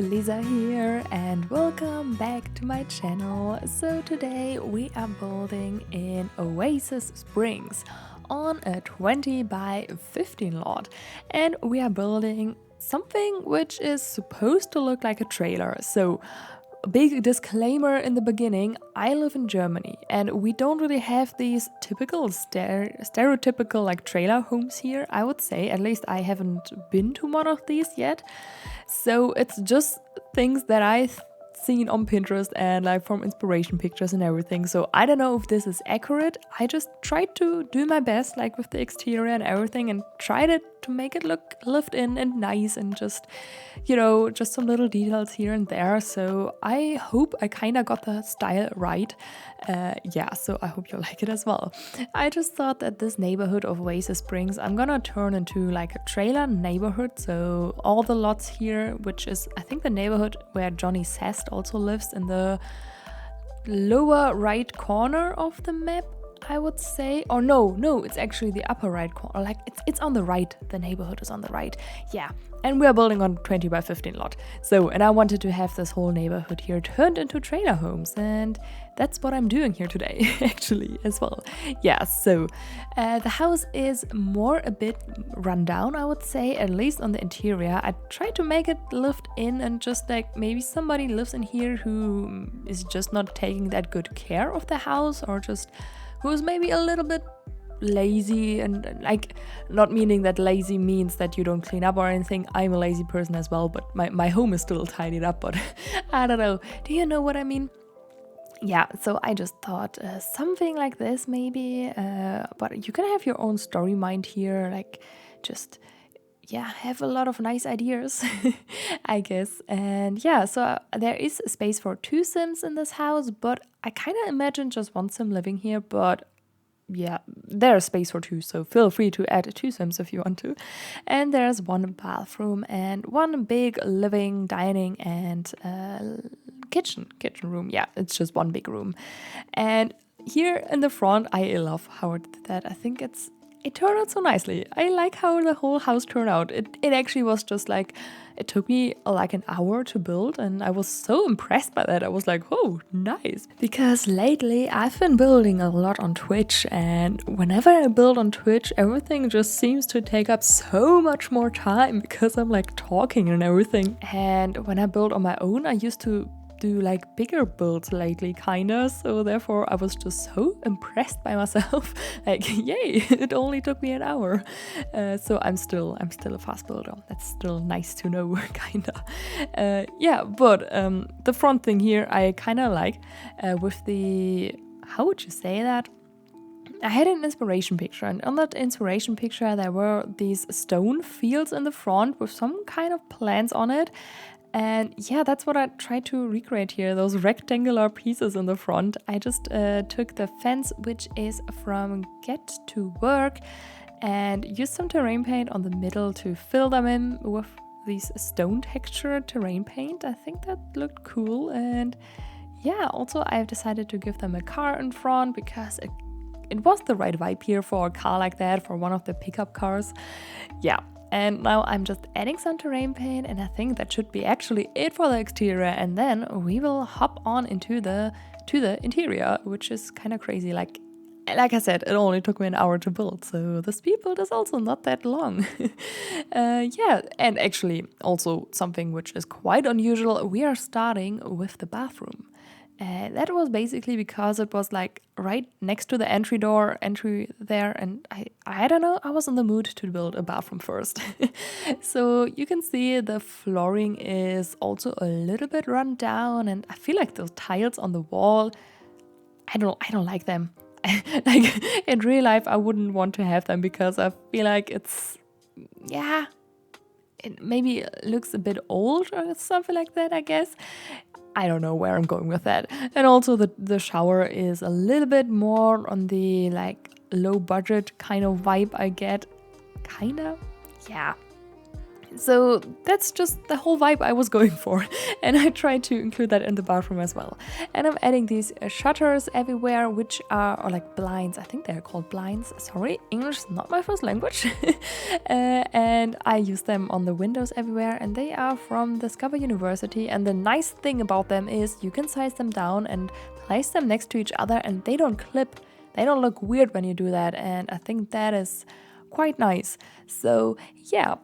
Lisa here and welcome back to my channel. So today we are building in Oasis Springs on a 20 by 15 lot, and we are building something which is supposed to look like a trailer. So a big disclaimer in the beginning, I live in Germany and we don't really have these typical stereotypical like trailer homes here, I would say. At least I haven't been to one of these yet. So it's just things that I've seen on Pinterest and like from inspiration pictures and everything. So I don't know if this is accurate. I just tried to do my best like with the exterior and everything and tried it to make it look lived in and nice and just, you know, just some little details here and there. So I hope I kind of got the style right. So I hope you like it as well. I just thought that this neighborhood of Oasis Springs, I'm gonna turn into like a trailer neighborhood. So all the lots here, which is I think the neighborhood where Johnny Sest also lives, in the lower right corner of the map, I would say. Or no, it's actually the upper right corner. Like it's on the right. The neighborhood is on the right. Yeah. And we are building on 20 by 15 lot. So, and I wanted to have this whole neighborhood here turned into trailer homes, and that's what I'm doing here today, actually, as well. Yeah, so the house is more a bit run down, I would say, at least on the interior. I tried to make it lived in and just like maybe somebody lives in here who is just not taking that good care of the house, or just who's maybe a little bit lazy, and like not meaning that lazy means that you don't clean up or anything. I'm a lazy person as well, but my home is still tidied up, but I don't know. Do you know what I mean? Yeah, so I just thought something like this maybe, but you can have your own story mind here, like just have a lot of nice ideas, I guess. And yeah, so there is space for 2 Sims in this house, but I kind of imagine just 1 Sim living here, but yeah, there's space for 2, so feel free to add 2 Sims if you want to. And there's 1 bathroom and 1 big living, dining, and kitchen room. Yeah, it's just 1 big room. And here in the front, I love how it did that. I think it turned out so nicely. I like how the whole house turned out. It actually was just like, it took me like an hour to build, and I was so impressed by that. I was like, oh, nice. Because lately I've been building a lot on Twitch, and whenever I build on Twitch, everything just seems to take up so much more time because I'm like talking and everything. And when I build on my own, I used to do like bigger builds lately, kinda, so therefore I was just so impressed by myself. Like, yay, it only took me an hour. So I'm still a fast builder. That's still nice to know, kinda. But the front thing here I kinda like, with the, how would you say that? I had an inspiration picture, and on that inspiration picture there were these stone fields in the front with some kind of plants on it. And yeah, that's what I tried to recreate here, those rectangular pieces in the front. I just took the fence, which is from Get to Work, and used some terrain paint on the middle to fill them in with these stone texture terrain paint. I think that looked cool. And yeah, also I've decided to give them a car in front because it was the right vibe here for a car like that, for one of the pickup cars. Yeah. And now I'm just adding some terrain paint, and I think that should be actually it for the exterior, and then we will hop on into the interior, which is kind of crazy. Like I said, it only took me an hour to build, so the speed build is also not that long. And actually also something which is quite unusual, we are starting with the bathroom. That was basically because it was like right next to the entry there, and I don't know, I was in the mood to build a bathroom first. So you can see the flooring is also a little bit run down, and I feel like those tiles on the wall, I don't like them. Like in real life I wouldn't want to have them because I feel like it maybe looks a bit old or something like that, I guess. I don't know where I'm going with that. And also the shower is a little bit more on the like low budget kind of vibe I get. Kinda? Yeah. So that's just the whole vibe I was going for, and I tried to include that in the bathroom as well. And I'm adding these shutters everywhere, which are, or like blinds, I think they're called blinds, sorry, English is not my first language. And I use them on the windows everywhere, and they are from Discover University, and the nice thing about them is you can size them down and place them next to each other, and they don't clip, they don't look weird when you do that, and I think that is quite nice. So yeah,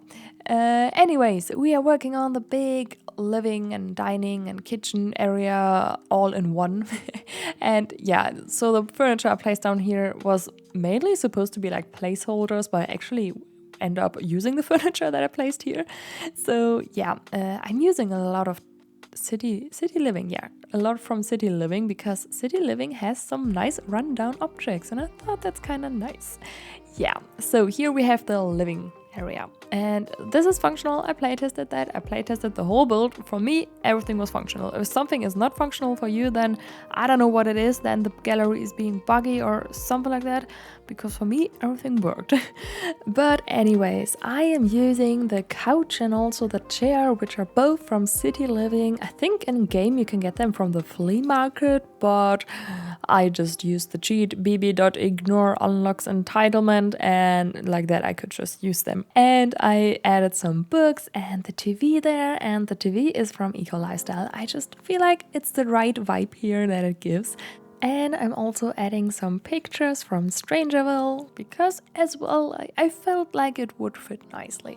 anyways, we are working on the big living and dining and kitchen area all in one. And yeah, so the furniture I placed down here was mainly supposed to be like placeholders, but I actually end up using the furniture that I placed here. So yeah, I'm using a lot of city living, yeah, a lot from city living, because city living has some nice rundown objects, and I thought that's kind of nice. Yeah, so here we have the living area, and this is functional. I playtested that. I playtested the whole build. For me, everything was functional. If something is not functional for you, then I don't know what it is, then the gallery is being buggy or something like that, because for me everything worked. But anyways, I am using the couch and also the chair, which are both from City Living. I think in game you can get them from the flea market, but I just used the cheat bb.ignore unlocks entitlement, and like that I could just use them. And I added some books and the TV there, and the TV is from Eco Lifestyle. I just feel like it's the right vibe here that it gives. And I'm also adding some pictures from Ville, because as well I felt like it would fit nicely.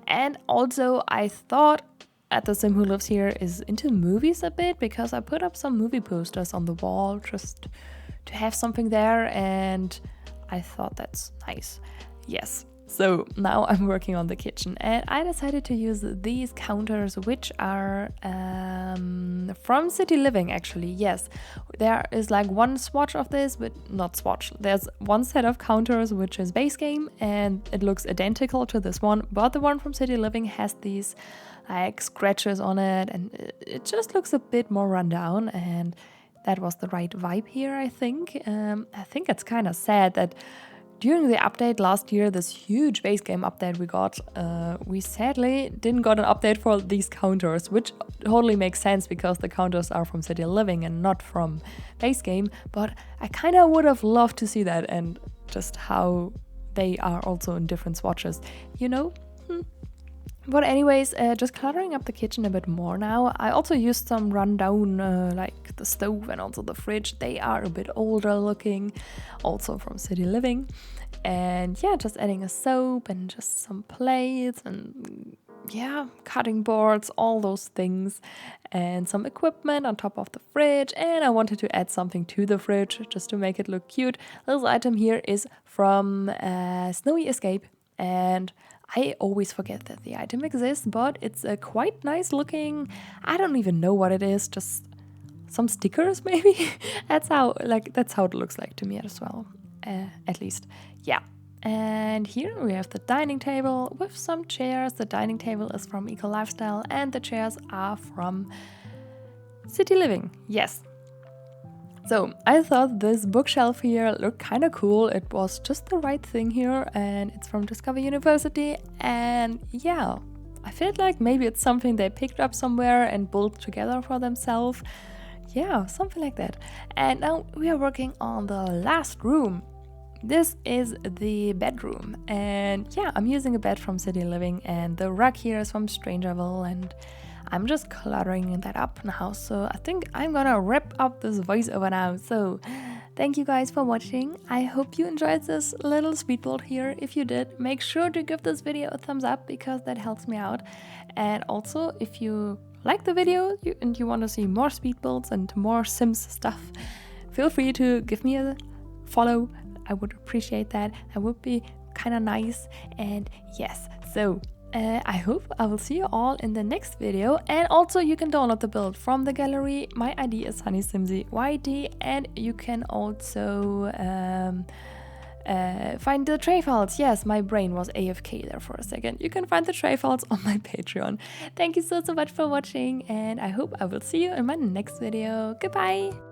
And also I thought the Sim who lives here is into movies a bit, because I put up some movie posters on the wall just to have something there, and I thought that's nice. Yes. So now I'm working on the kitchen, and I decided to use these counters, which are from City Living actually. Yes, there is like one swatch of this, but not swatch. There's one set of counters which is base game, and it looks identical to this one, but the one from City Living has these like scratches on it, and it just looks a bit more rundown, and that was the right vibe here, I think. I think it's kind of sad that during the update last year, this huge base game update we got, we sadly didn't got an update for these counters, which totally makes sense because the counters are from City Living and not from base game, but I kind of would have loved to see that, and just how they are also in different swatches, you know? But anyways, just cluttering up the kitchen a bit more now. I also used some rundown, like the stove and also the fridge. They are a bit older looking, also from City Living. And yeah, just adding a soap and just some plates and yeah, cutting boards, all those things. And some equipment on top of the fridge. And I wanted to add something to the fridge just to make it look cute. This item here is from Snowy Escape, and I always forget that the item exists, but it's a quite nice looking, I don't even know what it is, just some stickers maybe? That's how it looks like to me as well, at least. Yeah. And here we have the dining table with some chairs. The dining table is from Eco Lifestyle and the chairs are from City Living. Yes. So I thought this bookshelf here looked kind of cool. It was just the right thing here, and it's from Discover University. And yeah, I felt like maybe it's something they picked up somewhere and built together for themselves. Yeah, something like that. And now we are working on the last room. This is the bedroom, and yeah, I'm using a bed from City Living, and the rug here is from Strangerville, and I'm just cluttering that up now. So I think I'm gonna wrap up this voiceover now. So thank you guys for watching. I hope you enjoyed this little speed build here. If you did, make sure to give this video a thumbs up because that helps me out. And also, if you like the video and you want to see more speed builds and more Sims stuff, feel free to give me a follow. I would appreciate that. That would be kind of nice. And yes, so I hope I will see you all in the next video. And also you can download the build from the gallery. My ID is sunnysimsieyt, and you can also find the tray files. Yes, my brain was AFK there for a second. You can find the tray files on my Patreon. Thank you so much for watching, and I hope I will see you in my next video. Goodbye!